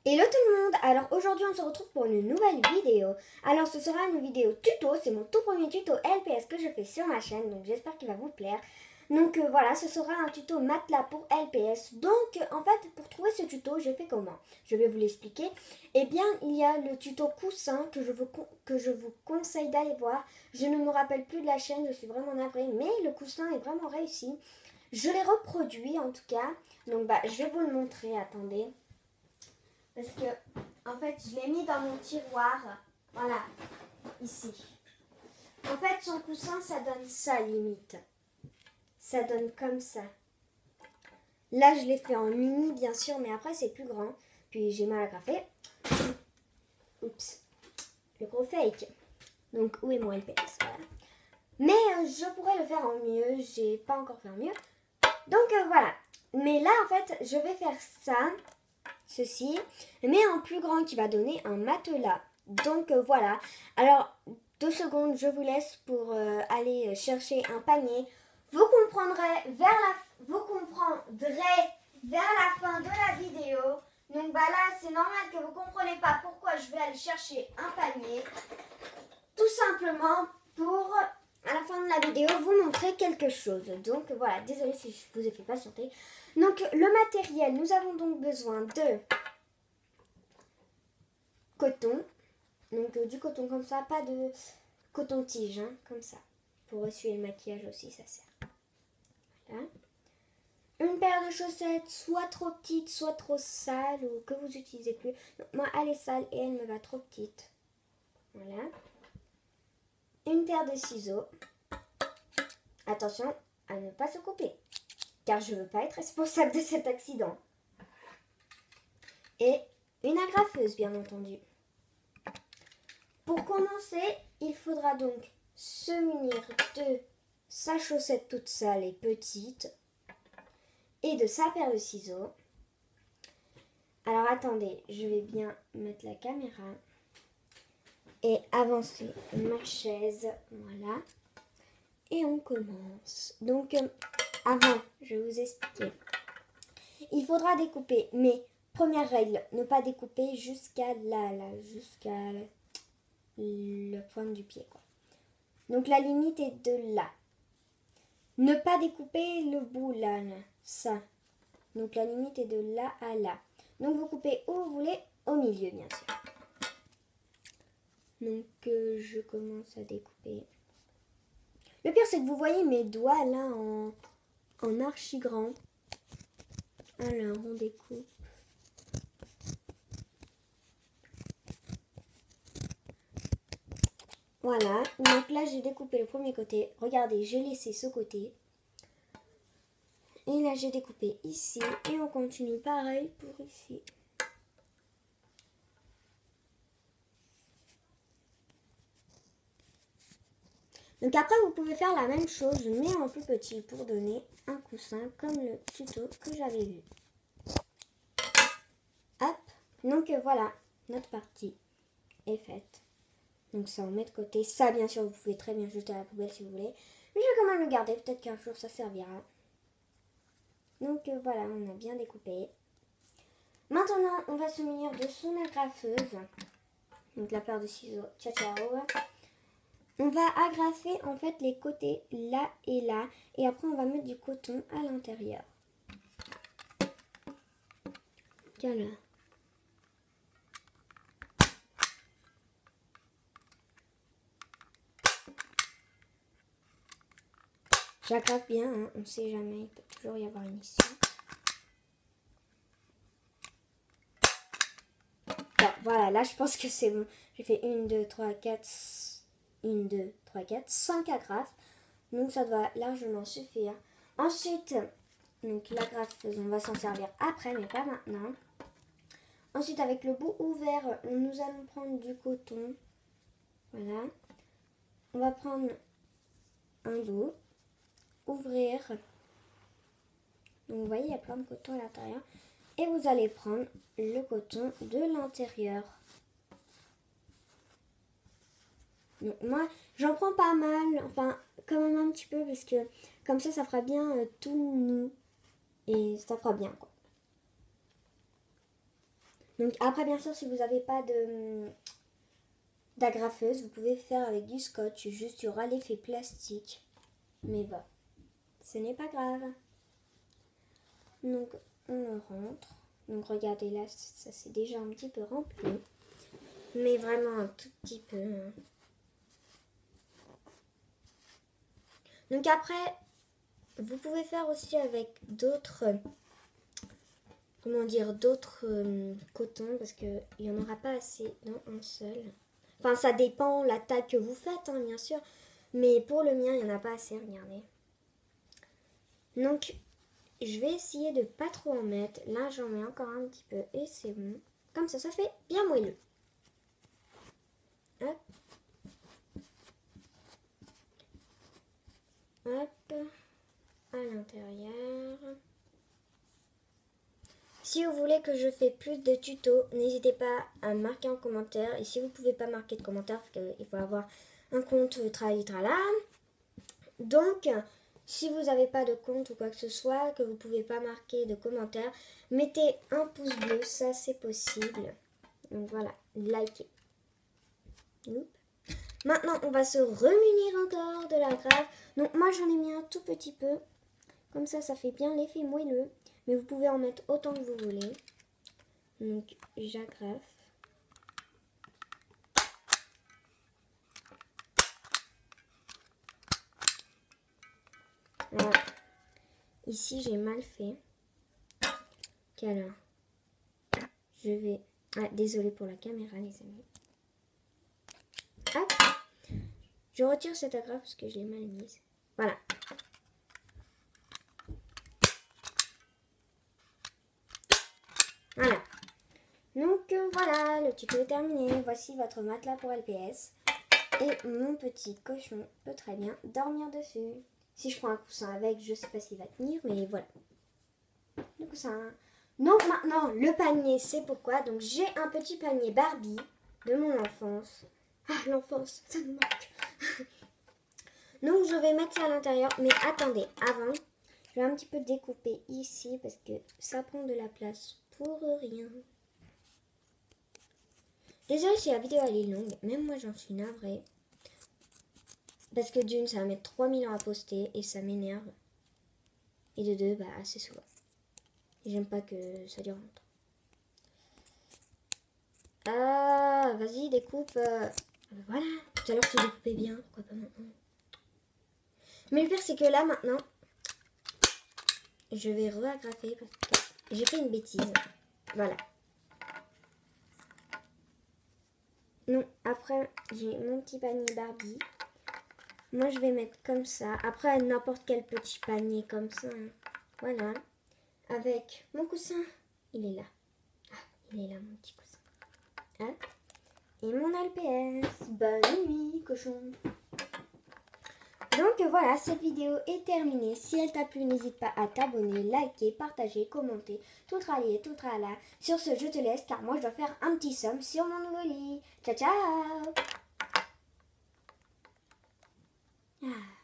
Hello tout le monde, alors aujourd'hui on se retrouve pour une nouvelle vidéo. Alors ce sera une vidéo tuto, c'est mon tout premier tuto LPS que je fais sur ma chaîne, donc j'espère qu'il va vous plaire. Donc voilà, ce sera un tuto matelas pour LPS. Donc en fait pour trouver ce tuto, j'ai fait comment? Je vais vous l'expliquer. Eh bien il y a le tuto coussin que je vous conseille d'aller voir. Je ne me rappelle plus de la chaîne, je suis vraiment navrée, mais le coussin est vraiment réussi. Je l'ai reproduit en tout cas, donc je vais vous le montrer, attendez. Parce que, en fait, je l'ai mis dans mon tiroir. Voilà, ici. En fait, son coussin, ça donne ça, limite. Ça donne comme ça. Là, je l'ai fait en mini, bien sûr, mais après, c'est plus grand. Puis, j'ai mal agrafé. Oups. Le gros fake. Donc, où est mon LPS? Voilà. Mais je pourrais le faire en mieux. J'ai pas encore fait en mieux. Donc, voilà. Mais là, en fait, je vais faire ça. Ceci, mais en plus grand qui va donner un matelas. Donc voilà. Alors 2 secondes, je vous laisse pour aller chercher un panier. Vous comprendrez vers la fin de la vidéo. Donc là, c'est normal que vous ne compreniez pas pourquoi je vais aller chercher un panier. Tout simplement pour à la fin de la vidéo vous montrer quelque chose. Donc voilà, désolée si je vous ai fait patienter. Donc le matériel, nous avons donc besoin de coton. Donc du coton comme ça, pas de coton-tige, hein, comme ça. Pour essuyer le maquillage aussi, ça sert. Voilà. Une paire de chaussettes, soit trop petite, soit trop sale, ou que vous utilisez plus. Donc, moi, elle est sale et elle me va trop petite. Voilà. Une paire de ciseaux. Attention à ne pas se couper, car je ne veux pas être responsable de cet accident. Et une agrafeuse, bien entendu. Pour commencer, il faudra donc se munir de sa chaussette toute sale et petite et de sa paire de ciseaux. Alors attendez, je vais bien mettre la caméra et avancer ma chaise. Voilà. Et on commence. Donc avant, je vais vous expliquer. Il faudra découper, mais première règle, ne pas découper jusqu'à là, jusqu'à le pointe du pied, quoi. Donc la limite est de là. Ne pas découper le bout là, ça. Donc la limite est de là à là. Donc vous coupez où vous voulez, au milieu bien sûr. Donc je commence à découper. Le pire c'est que vous voyez mes doigts là en archi grand. Alors on découpe. Voilà, donc là j'ai découpé le premier côté. Regardez, j'ai laissé ce côté. Et là j'ai découpé ici. Et on continue pareil pour ici. Donc après vous pouvez faire la même chose mais en plus petit pour donner un coussin comme le tuto que j'avais vu. Hop, donc voilà, notre partie est faite. Donc ça on met de côté. Ça bien sûr vous pouvez très bien jeter à la poubelle si vous voulez. Mais je vais quand même le garder, peut-être qu'un jour ça servira. Donc voilà, on a bien découpé. Maintenant on va se munir de son agrafeuse. Donc la paire de ciseaux, ciao ciao. On va agrafer en fait les côtés là et là. Et après on va mettre du coton à l'intérieur. Voilà. J'agrafe bien, hein, on ne sait jamais, il peut toujours y avoir une issue. Bon, voilà, là je pense que c'est bon. J'ai fait 1, 2, 3, 4, 1, 2, 3, 4, 5 agrafes. Donc ça doit largement suffire. Ensuite, donc l'agrafeuse, on va s'en servir après, mais pas maintenant. Ensuite, avec le bout ouvert, nous allons prendre du coton. Voilà. On va prendre un bout. Ouvrir. Donc vous voyez, il y a plein de coton à l'intérieur. Et vous allez prendre le coton de l'intérieur. Donc moi, j'en prends pas mal, enfin quand même un petit peu parce que comme ça fera bien tout mou. Et ça fera bien quoi. Donc après, bien sûr, si vous n'avez pas d'agrafeuse, vous pouvez faire avec du scotch. Juste, il y aura l'effet plastique. Mais bon, ce n'est pas grave. Donc, on le rentre. Donc, regardez là, ça c'est déjà un petit peu rempli. Mais vraiment un tout petit peu. Hein. Donc après, vous pouvez faire aussi avec d'autres... Comment dire, d'autres cotons, parce qu'il n'y en aura pas assez dans un seul. Enfin, ça dépend la taille que vous faites, hein, bien sûr. Mais pour le mien, il n'y en a pas assez, regardez. Donc, je vais essayer de pas trop en mettre. Là, j'en mets encore un petit peu et c'est bon. Comme ça fait bien moelleux. Hop. Hop. À l'intérieur. Si vous voulez que je fasse plus de tutos, n'hésitez pas à marquer en commentaire. Et si vous ne pouvez pas marquer de commentaire, parce qu'il faut avoir un compte tralala. Donc, si vous n'avez pas de compte ou quoi que ce soit, que vous ne pouvez pas marquer de commentaire, mettez un pouce bleu, ça c'est possible. Donc voilà, likez. Maintenant, on va se remunir encore de la grappe. Donc moi j'en ai mis un tout petit peu. Comme ça fait bien l'effet moelleux. Mais vous pouvez en mettre autant que vous voulez. Donc, j'agrafe. Alors, ici, j'ai mal fait. Alors, je vais... Ah, désolée pour la caméra, les amis. Hop. Je retire cette agrafe parce que je l'ai mal mise. Voilà. Voilà. Donc voilà, le tuto est terminé. Voici votre matelas pour LPS. Et mon petit cochon peut très bien dormir dessus. Si je prends un coussin avec, je ne sais pas s'il va tenir, mais voilà. Le coussin. Donc maintenant, le panier, c'est pourquoi. Donc j'ai un petit panier Barbie de mon enfance. Ah, l'enfance, ça me manque. Donc je vais mettre ça à l'intérieur. Mais attendez, avant, je vais un petit peu découper ici parce que ça prend de la place pour rien. Désolée si la vidéo elle est longue, même moi j'en suis navrée. Parce que d'une, ça va mettre 3000 ans à poster et ça m'énerve. Et de deux, bah assez souvent. Et j'aime pas que ça dure longtemps. Ah, vas-y, découpe. Voilà, tout à l'heure tu découpais bien, pourquoi pas maintenant. Mais le pire c'est que là maintenant, je vais re-agrafer parce que j'ai fait une bêtise. Voilà. Non, après j'ai mon petit panier Barbie. Moi je vais mettre comme ça. Après n'importe quel petit panier comme ça. Hein. Voilà. Avec mon coussin. Il est là. Ah, il est là mon petit coussin. Hop. Et mon LPS. Bonne nuit, cochon. Donc voilà, cette vidéo est terminée. Si elle t'a plu, n'hésite pas à t'abonner, liker, partager, commenter, tout rallier, tout tralala. Sur ce, je te laisse car moi je dois faire un petit somme sur mon nouveau lit. Ciao, ciao. Ah.